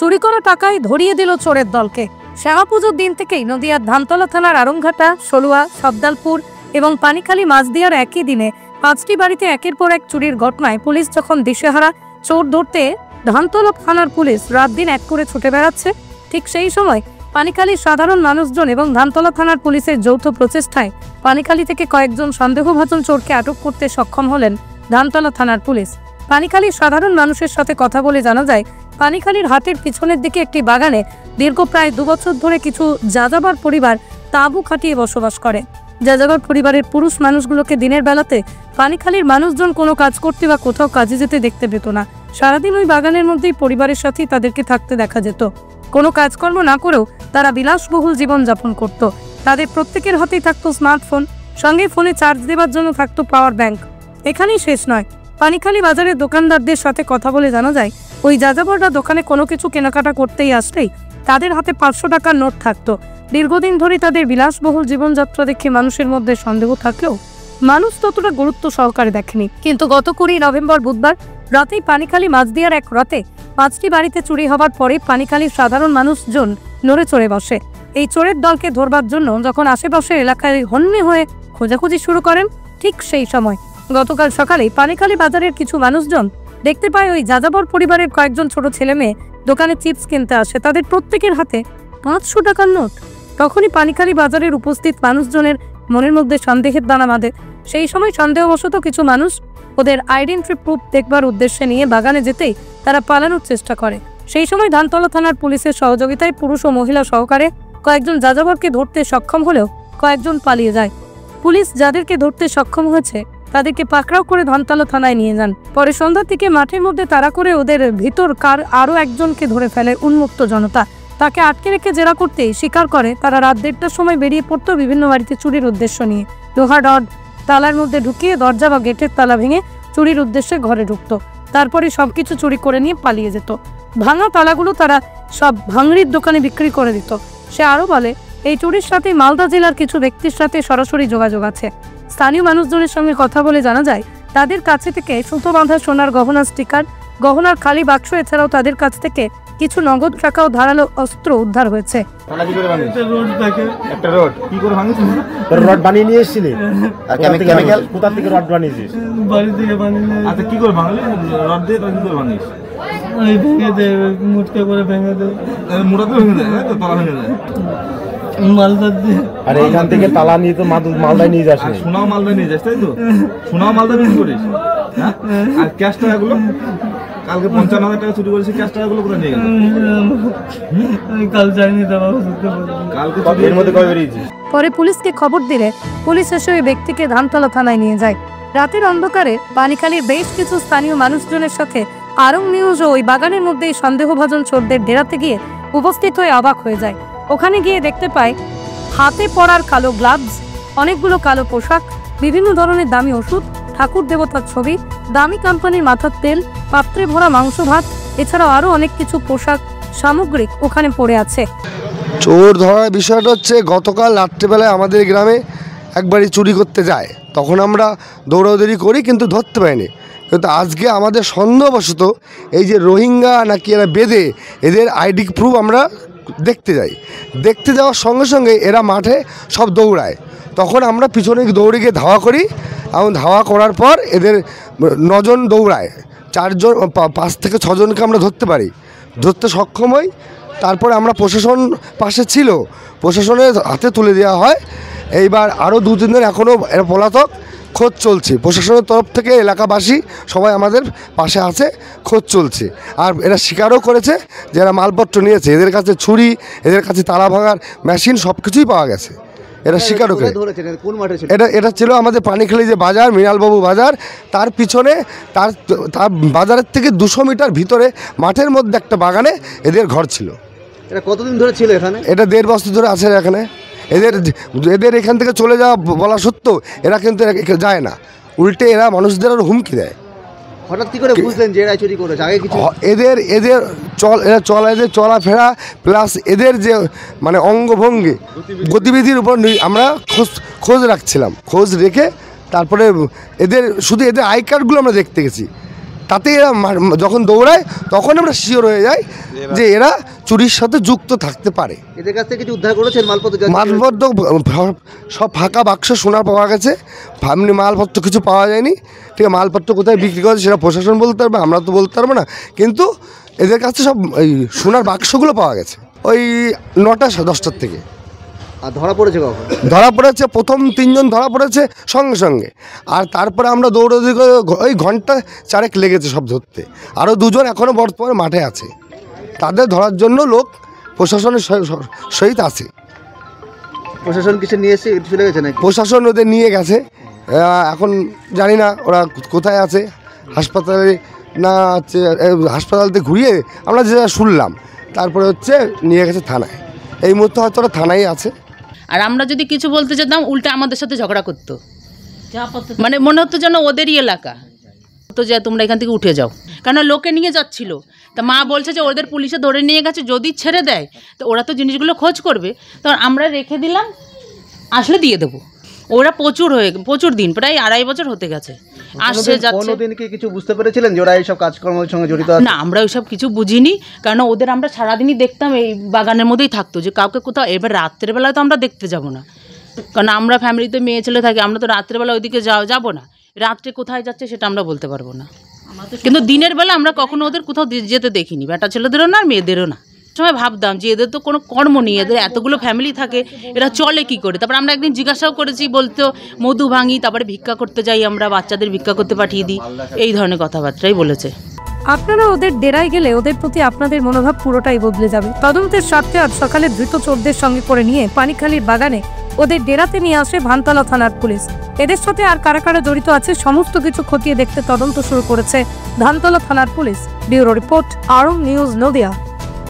চুরি করা টাকায় ধরিয়ে দিল চোরের দলকে। শ্যামা পুজোর দিন থেকেই নদিয়ার ধানতলা থানার আরংঘাটা, সলুয়া, সবদালপুর এবং পানিখালী মাঝদিয়ার একই দিনে 5টি বাড়িতে একের পর এক চুরির ঘটনায় পুলিশ যখন দিশেহারা, চোর ধরতে ধানতলা থানার পুলিশ রাত দিন এক করে ছুটে বেড়াচ্ছে, ঠিক সেই সময় পানিখালীর সাধারণ মানুষজন এবং ধানতলা থানার পুলিশের যৌথ প্রচেষ্টায় পানিখালী থেকে কয়েকজন সন্দেহভাজন চোরকে আটক করতে সক্ষম হলেন ধানতলা থানার পুলিশ। পানিখালীর সাধারণ মানুষের সাথে কথা বলে জানা যায়, পানিখালীর হাটের পিছনের দিকে একটি বাগানে দীর্ঘ প্রায় 2 বছর ধরে কিছু যাযাবর পরিবার তাঁবু খাটিয়ে বসবাস করে। যাযাবর পরিবারের পুরুষ মানুষগুলোকে দিনের বেলাতে পানিখালীর মানুষজন কোনো কাজ করতে বা কোথাও কাজে যেতে দেখতে পেত না। সারাদিন ওই বাগানের মধ্যেই পরিবারের সাথেই তাদেরকে থাকতে দেখা যেত। কোনো কাজকর্ম না করেও তারা বিলাসবহুল জীবনযাপন করত। তাদের প্রত্যেকের হাতেই থাকতো স্মার্টফোন, সঙ্গে ফোনে চার্জ দেওয়ার জন্য থাকতো পাওয়ার ব্যাংক। এখানেই শেষ নয়, পানিখালী বাজারের দোকানদারদের সাথে কথা বলে জানা যায়, ওই যাযাবররা দোকানে কোনো কিছু কেনাকাটা করতেই আসলেই তাদের হাতে 500 টাকার নোট থাকতো। দীর্ঘদিন ধরে তাদের বিলাসবহুল জীবনযাত্রা দেখে মানুষের মধ্যে সন্দেহ থাকলেও মানুষ ততটা গুরুত্ব সহকারে দেখেনি। কিন্তু গত 20 নভেম্বর বুধবার রাতেই পানিখালী মাঝদিয়ার এক রাতে 5টি বাড়িতে চুরি হবার পরে পানিখালীর সাধারণ মানুষজন নড়ে চড়ে বসে। এই চোরের দলকে ধরবার জন্য যখন আশেপাশের এলাকায় হন্যে হয়ে খোঁজাখুঁজি শুরু করেন, ঠিক সেই সময় গতকাল সকালে পানিখালী বাজারের কিছু মানুষজন দেখতে পায় ওই যাযাবর পরিবারের কয়েকজন ছোট ছেলে মেয়ে দোকানে চিপস কিনতে আসে। তাদের প্রত্যেকের হাতে 500 টাকার নোট। তখনই পানিখালী বাজারের উপস্থিত মানুষজনের মনের মধ্যে সন্দেহের দানা বাঁধে। সেই সময় সন্দেহবশত কিছু মানুষ ওদের আইডেন্টি প্রুফ দেখবার উদ্দেশ্যে নিয়ে বাগানে যেতেই তারা পালানোর চেষ্টা করে। সেই সময় ধানতলা থানার পুলিশের সহযোগিতায় পুরুষ ও মহিলা সহকারে কয়েকজন যাযাবরকে ধরতে সক্ষম হলেও কয়েকজন পালিয়ে যায়। পুলিশ যাদেরকে ধরতে সক্ষম হয়েছে তাদেরকে পাকড়াও করে ধানতলা থানায় নিয়ে যান। পরে সন্ধ্যার দিকে মাঠের মধ্যে তাড়া করে ওদের ভিতরকার আরও একজনকে ধরে ফেলে উন্মুক্ত জনতা। তাকে আটকে রেখে জেরা করতেই স্বীকার করে তারা রাত 1:30টার সময় বেরিয়ে পড়তো বিভিন্ন বাড়িতে চুরির উদ্দেশ্য নিয়ে। লোহা রড তালার মধ্যে ঢুকিয়ে দরজা বা গেটের তালা ভেঙে চুরির উদ্দেশ্যে ঘরে ঢুকতো। তারপরে সবকিছু চুরি করে নিয়ে পালিয়ে যেত। ভাঙা তালাগুলো তারা সব ভাঙড়ির দোকানে বিক্রি করে দিত। সে আরও বলে, এই চুরির সাথে মালদা জেলার কিছু ব্যক্তির সাথে সরাসরি যোগাযোগ আছে। স্থানীয় মানুষজনের সঙ্গে কথা বলে জানা যায়, তাদের কাছে থেকে সুতো বাঁধা সোনার গহনার স্টিকার, গহনার খালি বাক্স, এছাড়াও তাদের কাছ থেকে কিছু নগদ টাকা ও ধারালো অস্ত্র উদ্ধার হয়েছে। রড বানিয়ে নিয়ে এসেছিলি? কেমিক্যাল কোথা থেকে রড বানিয়েছিস? বাড়ি থেকে বানিয়ে। আচ্ছা, কি করে ভাঙলি? রড দিয়ে কি করে ভাঙিস? ওই ভেঙে দে, মুটকে করে ভেঙে দে। মোটাতে ভেঙে দেয়, তাই তো? তালা ভেঙে দেয় মালদা দিয়ে। আর এখান থেকে তালা নিয়ে তো মালদায় নিয়ে যাস? সোনাও মালদায় নিয়ে যাস, তাই তো? সোনাও মালদা বিক্রি করিস? আর ক্যাশ টাকাগুলো? কালকে 55,000 টাকা চুরি করেছি, ক্যাশ টাকাগুলো কোথায় নিয়ে গেল? কাল যাইনি, কালকে এর মধ্যে কবে বেরিয়েছিস? পরে পুলিশকে খবর দিলে পুলিশ এসে ওই ব্যক্তিকে ধানতলা থানায় নিয়ে যায়। রাতের অন্ধকারে পানিখালীর বেশ কিছু স্থানীয় মানুষজনের সাথে আরং নিউজ ওই বাগানের মধ্যেই সন্দেহভাজন চোরদের ডেরাতে গিয়ে উপস্থিত হয়ে অবাক হয়ে যায়। ওখানে গিয়ে দেখতে পায় হাতে পরার কালো গ্লাভস, অনেকগুলো কালো পোশাক, বিভিন্ন ধরনের দামি ওষুধ, ঠাকুর দেবতার ছবি, দামি কোম্পানির মাথার তেল, পাত্রে ভরা মাংস ভাত, এছাড়াও আরো অনেক কিছু পোশাক সামগ্রিক ওখানে পড়ে আছে। চোর ধরার বিষয়টা হচ্ছে, গতকাল রাত্রেবেলায় আমাদের গ্রামে একবারই চুরি করতে যায়, তখন আমরা দৌড়াদৌড়ি করি কিন্তু ধরতে পারিনি। কিন্তু আজকে আমাদের সন্দেহবশত এই যে রোহিঙ্গা নাকি এরা বেঁধে, এদের আইডি প্রুফ আমরা দেখতে যাই। দেখতে যাওয়ার সঙ্গে সঙ্গে এরা মাঠে সব দৌড়ায়, তখন আমরা পিছনে দৌড়ে গিয়ে ধাওয়া করি এবং ধাওয়া করার পর এদের 9 জন দৌড়ায়, 5 থেকে 6 জনকে আমরা ধরতে সক্ষম হই। তারপরে আমরা প্রশাসন পাশে ছিল, প্রশাসনের হাতে তুলে দেওয়া হয়। এইবার আরও 2-3 দিন এখনও এরা পলাতক, খোঁজ চলছে। প্রশাসনের তরফ থেকে এলাকাবাসী সবাই আমাদের পাশে আছে, খোঁজ চলছে। আর এরা স্বীকারও করেছে যে এরা মালপত্র নিয়েছে, এদের কাছে ছুরি, এদের কাছে তালা ভাঙার মেশিন সব কিছুই পাওয়া গেছে। এরা স্বীকারও করে। এটা ছিল আমাদের পানিখালী যে বাজার, মৃণালবাবু বাজার, তার পিছনে তার বাজারের থেকে 200 মিটার ভিতরে মাঠের মধ্যে একটা বাগানে এদের ঘর ছিল। এটা কতদিন ধরে ছিল এখানে? এটা 1.5 বছর ধরে আছে এখানে। এদের এখান থেকে চলে যাওয়া বলা সত্ত্বেও এরা কিন্তু যায় না, উল্টে এরা মানুষদের আরও হুমকি দেয়। হঠাৎ কি করে বুঝলেন যে এরা চুরি করেছে? আগে কিছু এদের চলাফেরা প্লাস এদের যে মানে অঙ্গভঙ্গি গতিবিধির উপর আমরা খোঁজ রাখছিলাম। খোঁজ রেখে তারপরে এদের আই কার্ডগুলো আমরা দেখতে গেছি। তাতে এরা যখন দৌড়ায় তখন আমরা শিওর হয়ে যাই যে এরা চুরির সাথে যুক্ত থাকতে পারে। এদের কাছ থেকে কিছু উদ্ধার করেছেন মালপত্র? মালপত্র সব ফাঁকা বাক্স সোনা পাওয়া গেছে, এমনি মালপত্র কিছু পাওয়া যায়নি। ঠিক আছে, মালপত্র কোথায় বিক্রি করে সেটা প্রশাসন বলতে পারবে, আমরা তো বলতে পারবো না। কিন্তু এদের কাছে সব ওই সোনার বাক্সগুলো পাওয়া গেছে ওই 9টা 10টার থেকে। আর ধরা পড়েছে কখন? ধরা পড়েছে প্রথম 3 জন ধরা পড়েছে সঙ্গে সঙ্গে, আর তারপরে আমরা দৌড়াদৌড়ি করে ওই ঘন্টা 4 লেগেছে সব ধরতে। আরও 2 জন এখনও বর্তমানে মাঠে আছে, তাদের ধরার জন্য লোক প্রশাসনের সহিত আছে। প্রশাসন কিছু নিয়ে এসে চলে গেছে নাকি? প্রশাসন ওদের নিয়ে গেছে, এখন জানি না ওরা কোথায় আছে, হাসপাতালে না হচ্ছে হাসপাতালতে ঘুরিয়ে আমরা যেটা শুনলাম, তারপরে হচ্ছে নিয়ে গেছে থানায়। এই মুহূর্তে হয়তো ওরা থানায় আছে। আর আমরা যদি কিছু বলতে যেতাম উল্টে আমাদের সাথে ঝগড়া করতো, মানে মনে হতো যেন ওদেরই এলাকা, তো যে তোমরা এখান থেকে উঠে যাও, কেন লোকে নিয়ে যাচ্ছিল। তা মা বলছে যে ওদের পুলিশে ধরে নিয়ে গেছে, যদি ছেড়ে দেয় তো ওরা তো জিনিসগুলো খোঁজ করবে, তখন আমরা রেখে দিলাম, আসলে দিয়ে দেবো। ওরা প্রচুর দিন, প্রায় 2.5 বছর হতে গেছে আসছে যাচ্ছে। কোনোদিন কি কিছু বুঝতে পেরেছিলেন যে ওরা এইসব কাজকর্মের সঙ্গে জড়িত আছে? না, আমরা ওইসব কিছু বুঝিনি, কারণ ওদের আমরা সারাদিনই দেখতাম এই বাগানের মধ্যেই থাকতো, যে কাউকে কোথাও। এবার রাত্রের বেলায় তো আমরা দেখতে যাব না, কারণ আমরা ফ্যামিলিতে মেয়ে ছেলে থাকি, আমরা তো রাত্রেবেলা ওইদিকে যাব না। রাত্রে কোথায় যাচ্ছে সেটা আমরা বলতে পারবো না, কিন্তু দিনের বেলা আমরা কখনো ওদের কোথাও যেতে দেখিনি, বেটা ছেলেদেরও না আর মেয়েদেরও না। সময় ভাবতাম যে এদের তো কোনো কর্ম নেই, এদের এতগুলো ফ্যামিলি থাকে, এরা চলে কি করে। তারপর আমরা একদিন জিজ্ঞাসাও করেছি, বলতো মধু ভাঙি, তারপরে ভিক্ষা করতে যাই, আমরা বাচ্চাদের ভিক্ষা করতে পাঠিয়ে দিই, এই ধরনের কথাবার্তাই বলেছে। আপনারা ওদের ডেরায় গেলে ওদের প্রতি আপনাদের মনোভাব পুরোটাই বদলে যাবে। তদন্তের স্বার্থে আজ সকালে ধৃত চোরদের সঙ্গে করে নিয়ে পানিখালির বাগানে ওদের ডেরাতে নিয়ে আসে ধানতলা থানার পুলিশ। এদের সাথে আর কারা কারা জড়িত আছে সমস্ত কিছু খতিয়ে দেখতে তদন্ত শুরু করেছে ধানতলা থানার পুলিশ। Bureau report, Arong news, Nadia.